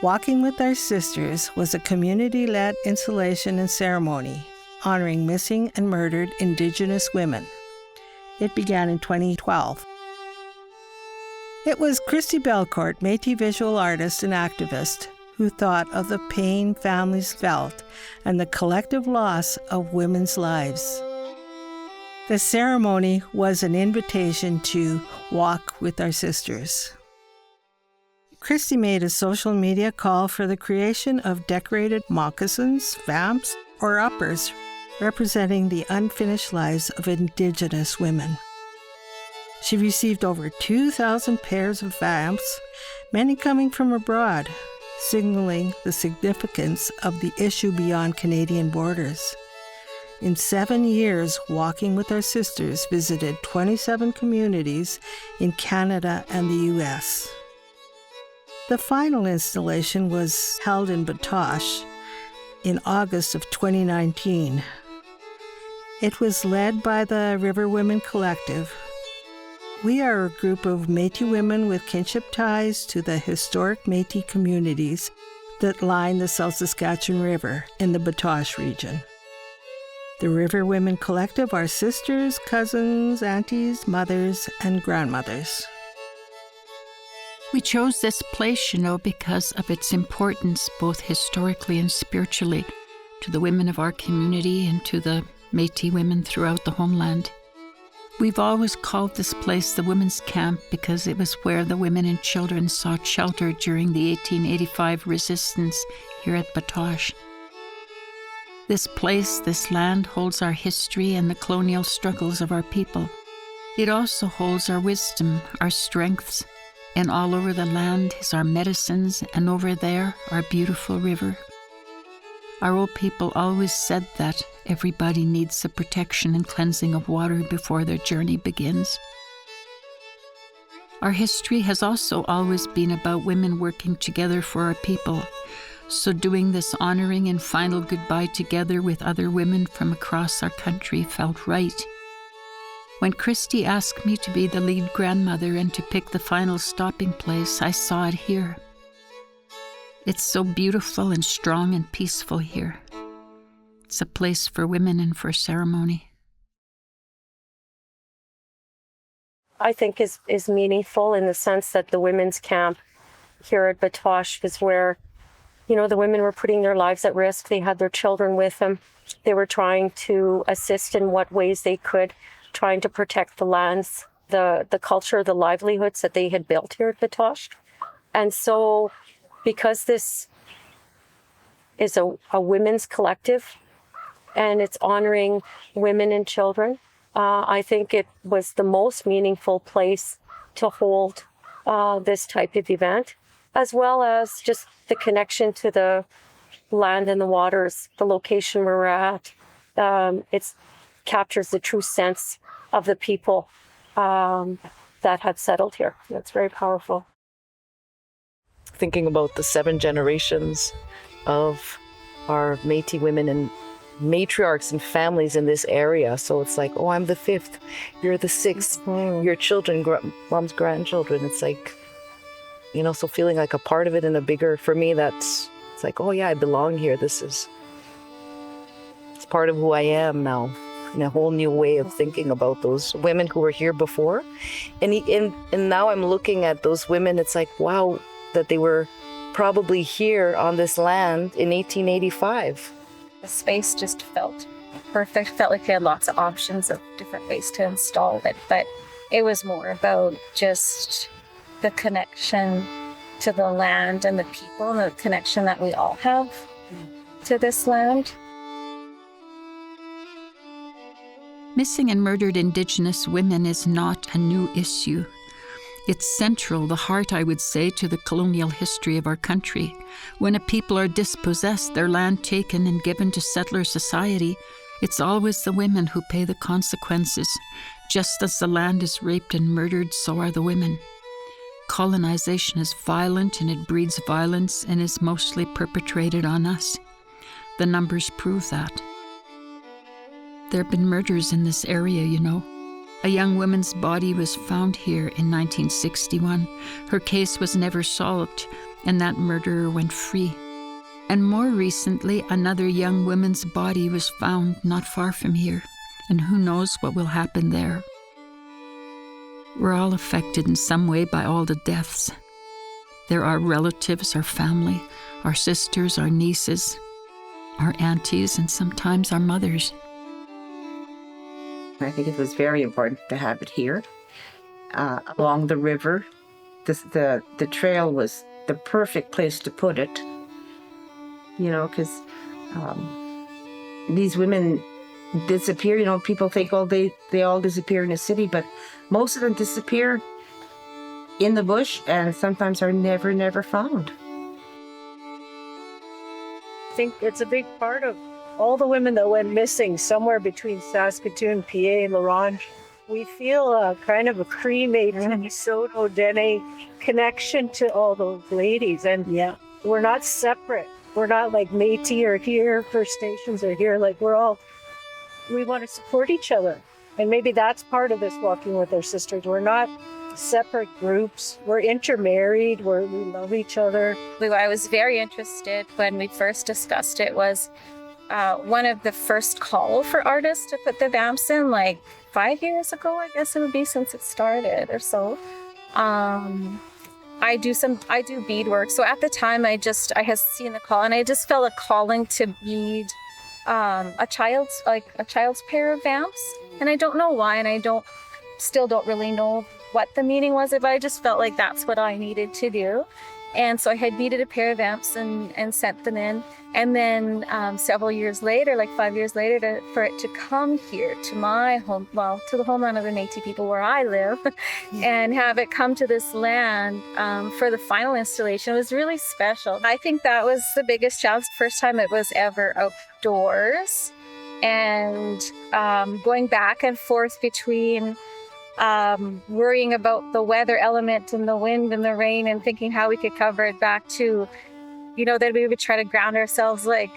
Walking with Our Sisters was a community-led installation and ceremony honoring missing and murdered Indigenous women. It began in 2012. It was Christy Belcourt, Métis visual artist and activist, who thought of the pain families felt and the collective loss of women's lives. The ceremony was an invitation to walk with our sisters. Christy made a social media call for the creation of decorated moccasins, vamps, or uppers representing the unfinished lives of Indigenous women. She received over 2,000 pairs of vamps, many coming from abroad, signaling the significance of the issue beyond Canadian borders. In 7 years, Walking with Our Sisters visited 27 communities in Canada and the U.S. The final installation was held in Batoche in August of 2019. It was led by the River Women Collective. We are a group of Métis women with kinship ties to the historic Métis communities that line the South Saskatchewan River in the Batoche region. The River Women Collective are sisters, cousins, aunties, mothers, and grandmothers. We chose this place, because of its importance, both historically and spiritually, to the women of our community and to the Métis women throughout the homeland. We've always called this place the Women's Camp because it was where the women and children sought shelter during the 1885 resistance here at Batoche. This place, this land, holds our history and the colonial struggles of our people. It also holds our wisdom, our strengths, and all over the land is our medicines, and over there, our beautiful river. Our old people always said that everybody needs the protection and cleansing of water before their journey begins. Our history has also always been about women working together for our people, so doing this honoring and final goodbye together with other women from across our country felt right. When Christy asked me to be the lead grandmother and to pick the final stopping place, I saw it here. It's so beautiful and strong and peaceful here. It's a place for women and for ceremony. I think is meaningful in the sense that the women's camp here at Batoche is where, the women were putting their lives at risk. They had their children with them. They were trying to assist in what ways they could, trying to protect the lands, the culture, the livelihoods that they had built here at Batoche. And so, because this is a women's collective and it's honoring women and children, I think it was the most meaningful place to hold this type of event, as well as just the connection to the land and the waters, the location where we're at. It captures the true sense of the people that had settled here. That's very powerful. Thinking about the 7 generations of our Métis women and matriarchs and families in this area. So it's like, oh, I'm the 5th, you're the 6th, your children, mom's grandchildren. It's like, so feeling like a part of it in a bigger, for me, it's like, oh yeah, I belong here. It's part of who I am now, in a whole new way of thinking about those women who were here before. And now I'm looking at those women, it's like, wow, that they were probably here on this land in 1885. The space just felt perfect. Felt like we had lots of options of different ways to install it, but it was more about just the connection to the land and the people and the connection that we all have to this land. Missing and murdered Indigenous women is not a new issue. It's central, the heart, I would say, to the colonial history of our country. When a people are dispossessed, their land taken and given to settler society, it's always the women who pay the consequences. Just as the land is raped and murdered, so are the women. Colonization is violent and it breeds violence and is mostly perpetrated on us. The numbers prove that. There have been murders in this area, A young woman's body was found here in 1961. Her case was never solved. and that murderer went free. And more recently, another young woman's body was found not far from here, and who knows what will happen there. We're all affected in some way by all the deaths. There are relatives, our family, our sisters, our nieces, our aunties, and sometimes our mothers. I think it was very important to have it here, along the river. The trail was the perfect place to put it, because these women disappear. People think, oh, they all disappear in a city, but most of them disappear in the bush and sometimes are never found. I think it's a big part of all the women that went missing somewhere between Saskatoon, PA, and La Ronge. We feel a kind of a Cree, Métis, Saulteaux, Dene connection to all those ladies. And we're not separate. We're not like Métis or here, First Nations are here. Like we want to support each other. And maybe that's part of this Walking with Our Sisters. We're not separate groups. We're intermarried. We love each other. I was very interested when we first discussed it was one of the first call for artists to put the VAMPs in, like 5 years ago, I guess it would be, since it started or so. I do beadwork. So at the time I had seen the call and I just felt a calling to bead a child's pair of VAMPs. And I don't know why, and I still don't really know what the meaning was, but I just felt like that's what I needed to do. And so I had beaded a pair of VAMPs and sent them in. And then several years later, like 5 years later, for it to come here to my home, to the homeland of the Métis people where I live, and have it come to this land for the final installation was really special. I think that was the biggest challenge, first time it was ever outdoors. And going back and forth between worrying about the weather element and the wind and the rain and thinking how we could cover it back to, that we would try to ground ourselves like,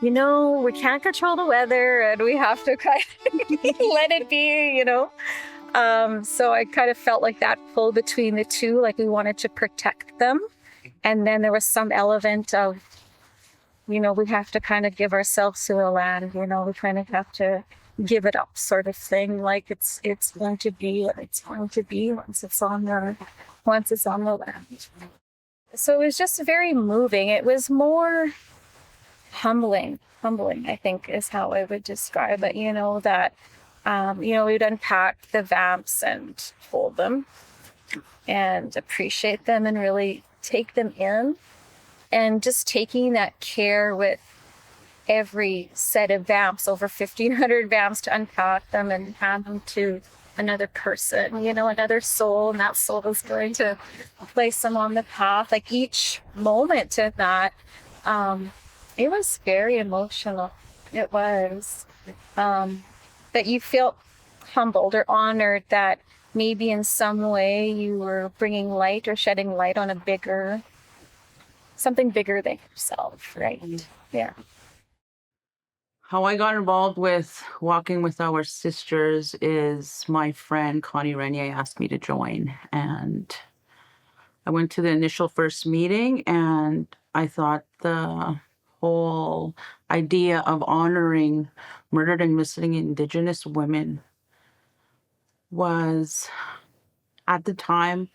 we can't control the weather and we have to kind of let it be, So I kind of felt like that pull between the two, like we wanted to protect them. And then there was some element of, we have to kind of give ourselves to the land, we kind of have to give it up sort of thing, like it's going to be what it's going to be once it's on the land. So it was just very moving. It was more humbling, I think is how I would describe it, that we'd unpack the VAMPs and hold them and appreciate them and really take them in, and just taking that care with every set of VAMPs, over 1,500 VAMPs, to unpack them and hand them to another person, another soul, and that soul is going to place them on the path. Like each moment of that, it was very emotional. It was. That you felt humbled or honored that maybe in some way you were bringing light or shedding light on something bigger than yourself, right? Yeah. How I got involved with Walking with Our Sisters is my friend Connie Renier asked me to join. And I went to the initial first meeting, and I thought the whole idea of honoring murdered and missing Indigenous women was, at the time,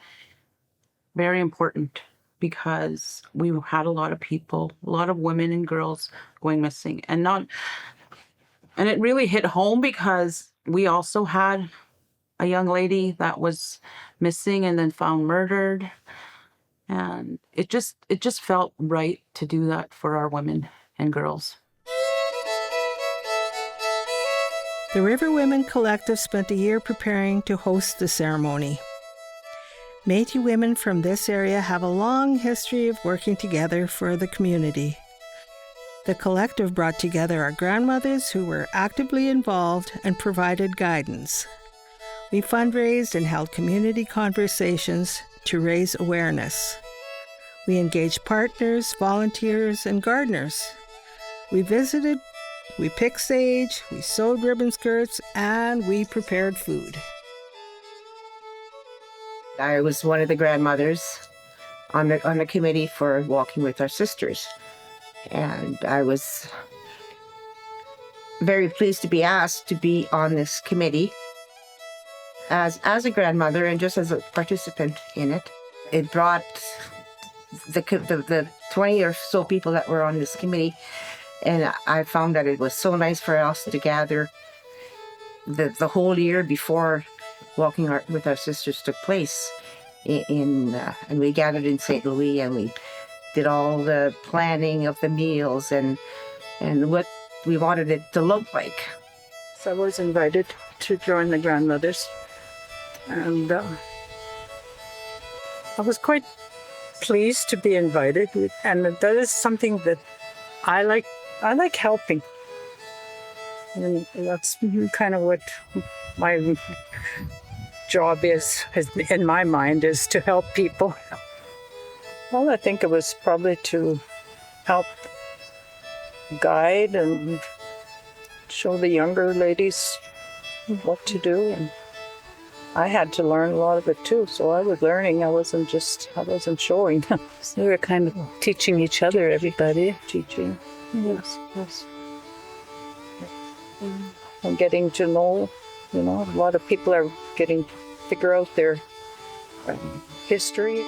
very important, because we had a lot of women and girls going missing. And it really hit home because we also had a young lady that was missing and then found murdered. And it just felt right to do that for our women and girls. The River Women Collective spent a year preparing to host the ceremony. Métis women from this area have a long history of working together for the community. The collective brought together our grandmothers who were actively involved and provided guidance. We fundraised and held community conversations to raise awareness. We engaged partners, volunteers, and gardeners. We visited, we picked sage, we sewed ribbon skirts, and we prepared food. I was one of the grandmothers on the committee for Walking with Our Sisters. And I was very pleased to be asked to be on this committee as a grandmother and just as a participant in it. It brought the 20 or so people that were on this committee, and I found that it was so nice for us to gather the whole year before Walking with Our Sisters took place and we gathered in St. Louis, and we did all the planning of the meals and what we wanted it to look like. So I was invited to join the grandmothers, and I was quite pleased to be invited, and that is something that I like. I like helping, and that's kind of what my job is in my mind, is to help people. Well, I think it was probably to help guide and show the younger ladies what to do, and I had to learn a lot of it too. So I was learning. I wasn't showing. So we were kind of teaching each other, everybody teaching. Yes. And getting to know, a lot of people are figure out their history.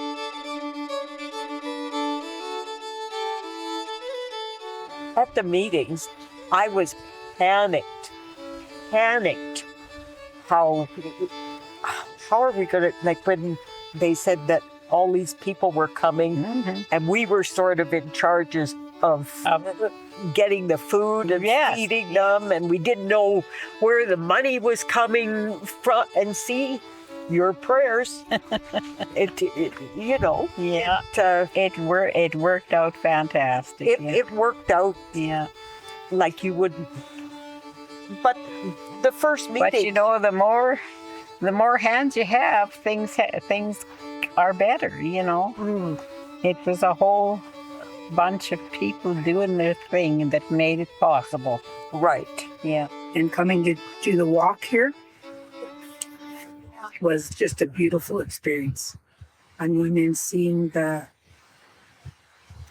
At the meetings, I was panicked. How are we gonna, like when they said that all these people were coming and we were sort of in charge of getting the food and feeding them, and we didn't know where the money was coming from, and see, your prayers. It worked out fantastic. It worked out like you wouldn't. But the first meeting, But the more hands you have, things are better. It was a whole bunch of people doing their thing that made it possible. right? Yeah. And coming to do the walk here was just a beautiful experience. I mean, and seeing the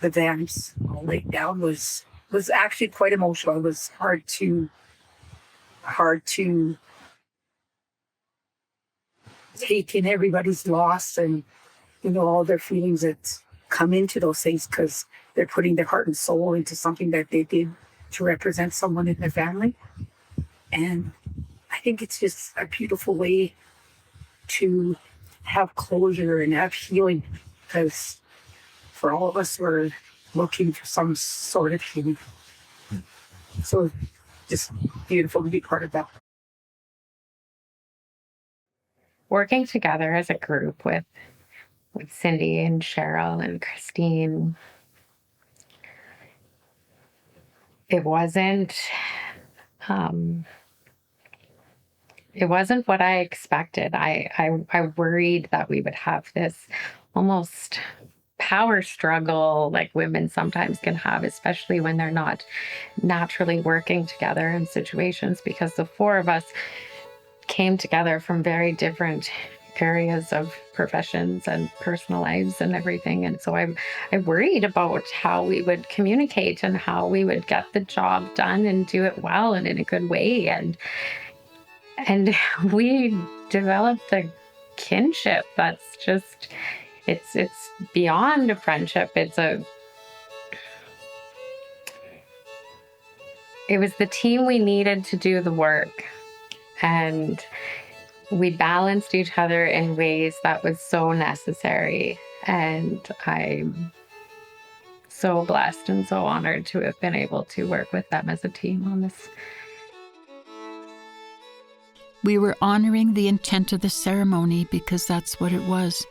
vans all laid down was actually quite emotional. It was hard to take in everybody's loss and all their feelings that come into those things, because they're putting their heart and soul into something that they did to represent someone in their family. And I think it's just a beautiful way to have closure and have healing, because for all of us, we're looking for some sort of healing. So just beautiful to be part of that. Working together as a group with Cindy and Cheryl and Christine, it wasn't what I expected. I worried that we would have this almost power struggle like women sometimes can have, especially when they're not naturally working together in situations, because the four of us came together from very different areas of professions and personal lives and everything. And so I worried about how we would communicate and how we would get the job done and do it well and in a good way. And we developed a kinship that's just, it's beyond a friendship. It was the team we needed to do the work. And we balanced each other in ways that was so necessary. And I'm so blessed and so honored to have been able to work with them as a team on this. We were honoring the intent of the ceremony because that's what it was.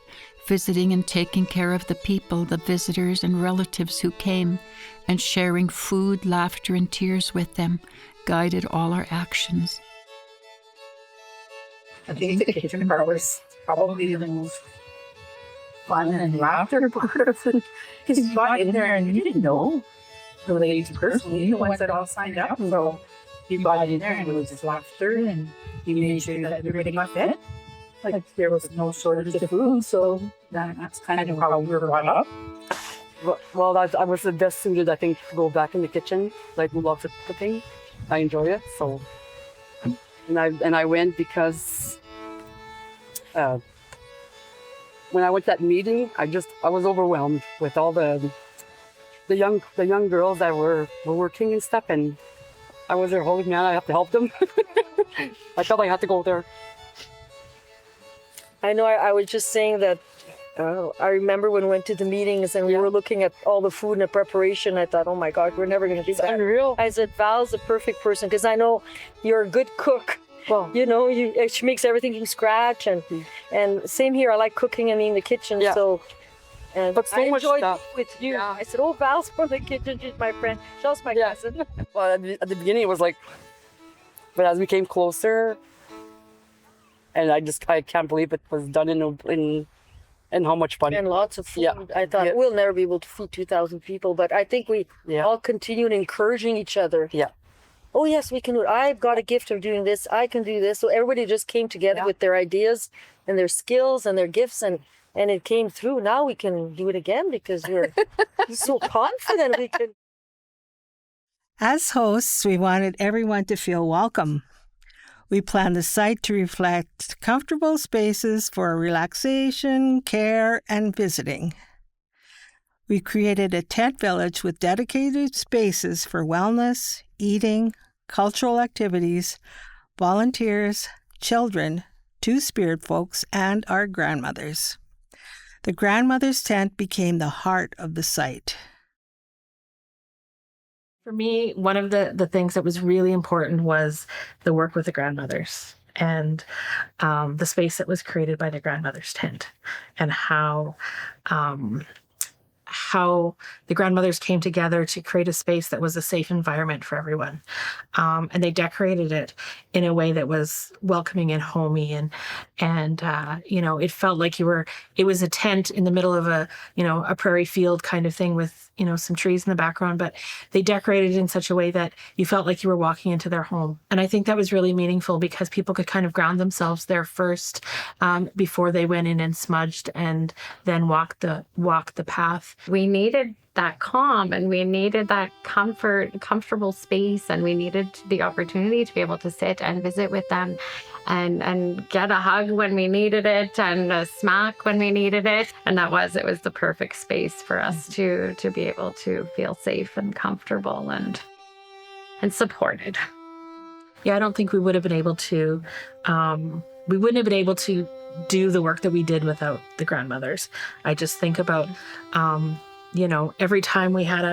Visiting and taking care of the people, the visitors and relatives who came, and sharing food, laughter, and tears with them guided all our actions. I think the kitchen bar was probably the most fun and laughter part of it. Because you got in there and you didn't know the ladies personally, the ones that all signed up. So you got in there and it was just laughter, and you made sure that everybody got fed. Like there was no shortage of food, so that's kind of how we were brought up. Well, I was the best suited, I think, to go back in the kitchen. Like, love cooking. I enjoy it. So, and I went because when I went to that meeting, I was overwhelmed with all the young girls that were working and stuff, and I was their holy man. I have to help them. I felt like I had to go there. I know I was just saying that I remember when we went to the meetings and we were looking at all the food and the preparation. I thought, oh my God, we're never going to do that. Unreal. I said, Val's the perfect person because I know you're a good cook. Well, you know, she makes everything from scratch, and same here. I like cooking and in the kitchen. Yeah. So, but so I much enjoyed stuff. it with you. Yeah. I said, oh, Val's from the kitchen. She's my friend. She's my cousin. Well, at the beginning it was like, but as we came closer, and I can't believe it was done in how much fun. And lots of food. Yeah. I thought we'll never be able to feed 2,000 people, but I think we all continued encouraging each other. Yeah. Oh yes, we can do it. I've got a gift of doing this. I can do this. So everybody just came together with their ideas and their skills and their gifts, and it came through. Now we can do it again because we're so confident we can. As hosts, we wanted everyone to feel welcome. We planned the site to reflect comfortable spaces for relaxation, care, and visiting. We created a tent village with dedicated spaces for wellness, eating, cultural activities, volunteers, children, two spirit folks, and our grandmothers. The grandmother's tent became the heart of the site. For me, one of the things that was really important was the work with the grandmothers and the space that was created by the grandmother's tent, and how the grandmothers came together to create a space that was a safe environment for everyone. And they decorated it in a way that was welcoming and homey, and it felt like it was a tent in the middle of a prairie field kind of thing with, some trees in the background, but they decorated it in such a way that you felt like you were walking into their home. And I think that was really meaningful because people could kind of ground themselves there first, before they went in and smudged and then walked the path. We needed that calm, and we needed that comfortable space, and we needed the opportunity to be able to sit and visit with them and get a hug when we needed it and a smack when we needed it. And it was the perfect space for us to be able to feel safe and comfortable and supported. Yeah, I don't think we would have been able to, we wouldn't have been able to do the work that we did without the grandmothers. I just think about, every time we had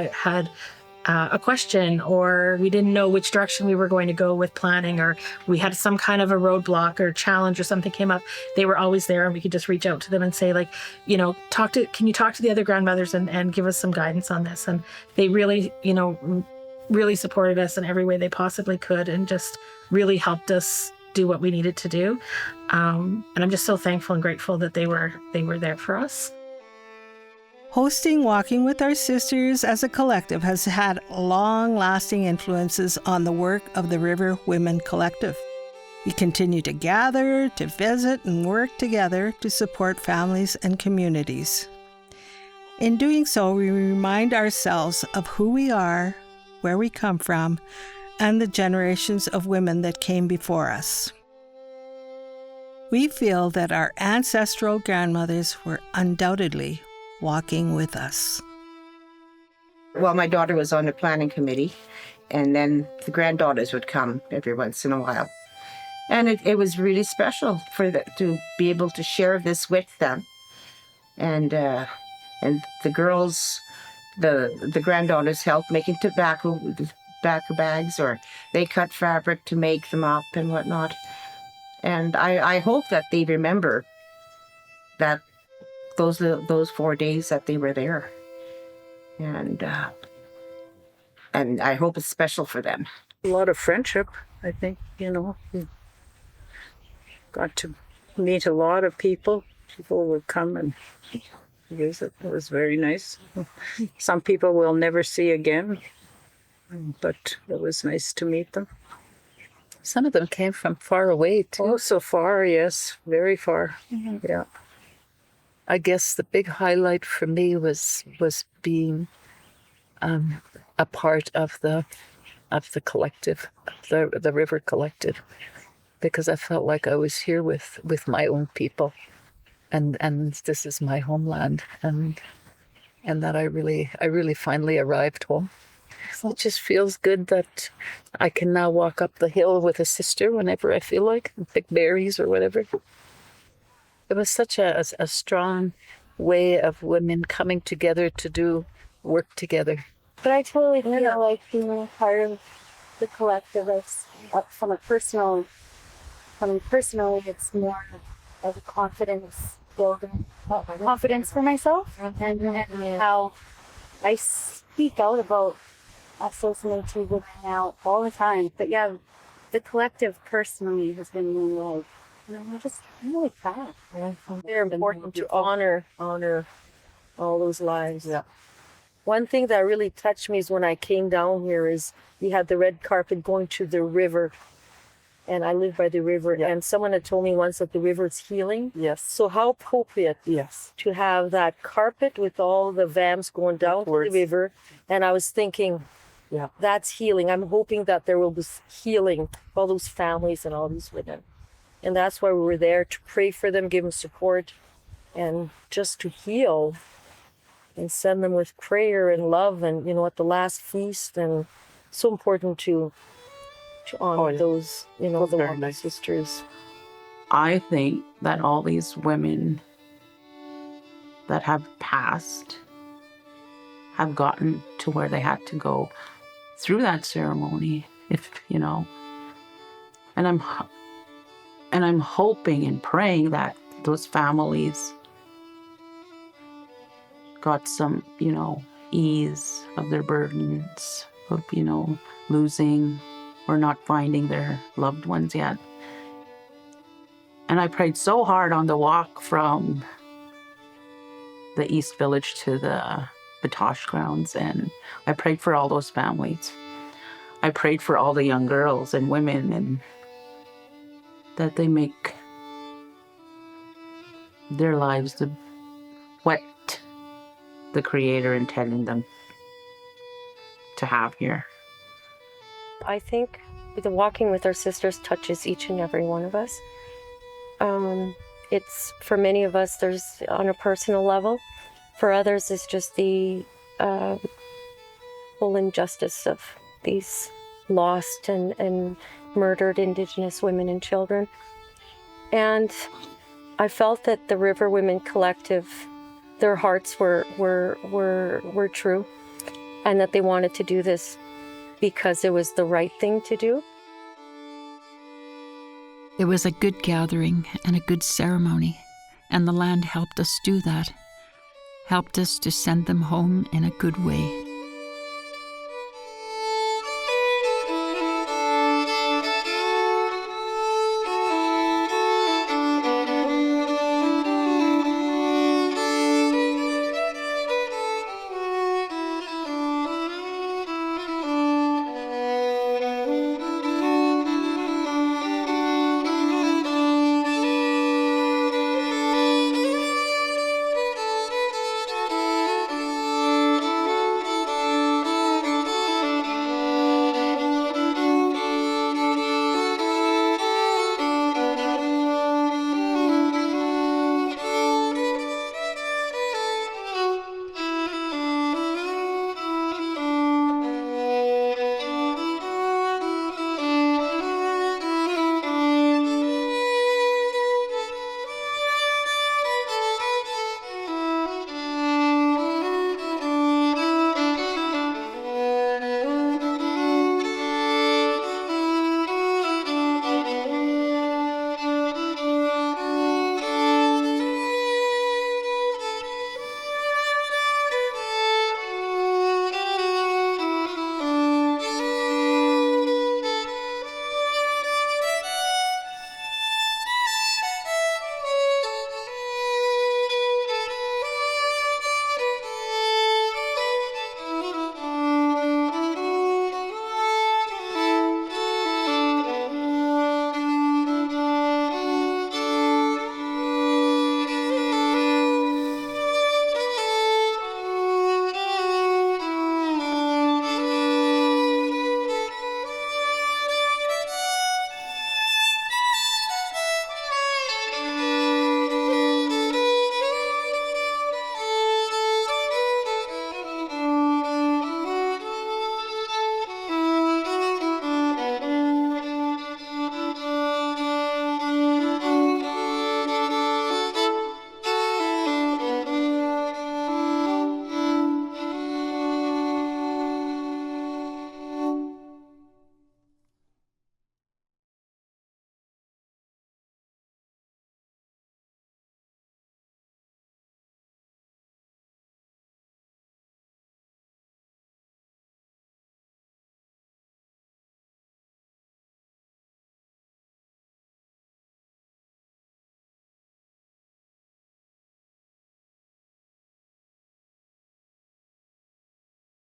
a question, or we didn't know which direction we were going to go with planning, or we had some kind of a roadblock or challenge or something came up, they were always there, and we could just reach out to them and say, can you talk to the other grandmothers and give us some guidance on this? And they really, really supported us in every way they possibly could, and just really helped us do what we needed to do. And I'm just so thankful and grateful that they were there for us. Hosting Walking with Our Sisters as a collective has had long-lasting influences on the work of the River Women Collective. We continue to gather, to visit, and work together to support families and communities. In doing so, we remind ourselves of who we are, where we come from, and the generations of women that came before us. We feel that our ancestral grandmothers were undoubtedly walking with us. Well, my daughter was on the planning committee, and then the granddaughters would come every once in a while. And it was really special to be able to share this with them. And the girls, the granddaughters helped making tobacco bags, or they cut fabric to make them up and whatnot. And I hope that they remember that those 4 days that they were there, and I hope it's special for them. A lot of friendship, I think. Got to meet a lot of people. People would come and visit. It was very nice. Some people we'll never see again, but it was nice to meet them. Some of them came from far away too. Oh, so far, yes, very far. Yeah. I guess the big highlight for me was being a part of the collective, the River Collective, because I felt like I was here with my own people, and this is my homeland, and that I really finally arrived home. It just feels good that I can now walk up the hill with a sister whenever I feel like, and pick berries or whatever. It was such a strong way of women coming together to do work together. But I totally feel like being a part of the collective is from a personal, it's more of a confidence building, confidence for myself, and how I speak out about us listening to women now all the time. But yeah, the collective personally has been really, just really fast. They're important to honor all those lives. Yeah. One thing that really touched me is when I came down here is we had the red carpet going to the river, and I live by the river, and someone had told me once that the river is healing. Yes. So how appropriate to have that carpet with all the vans going down to the river. And I was thinking, that's healing. I'm hoping that there will be healing for all those families and all these women. And that's why we were there, to pray for them, give them support, and just to heal and send them with prayer and love, and at the last feast. And so important to honor those, the Walker sisters. I think that all these women that have passed have gotten to where they had to go through that ceremony, and I'm hoping and praying that those families got some, ease of their burdens of, losing or not finding their loved ones yet. And I prayed so hard on the walk from the East Village to the Batoche grounds, and I prayed for all those families. I prayed for all the young girls and women, and that they make their lives what the Creator intended them to have here. I think the walking with our sisters touches each and every one of us. It's, for many of us, there's on a personal level. For others, it's just the full injustice of these lost and murdered Indigenous women and children. And I felt that the River Women Collective, their hearts were true, and that they wanted to do this because it was the right thing to do. It was a good gathering and a good ceremony, and the land helped us do that, helped us to send them home in a good way.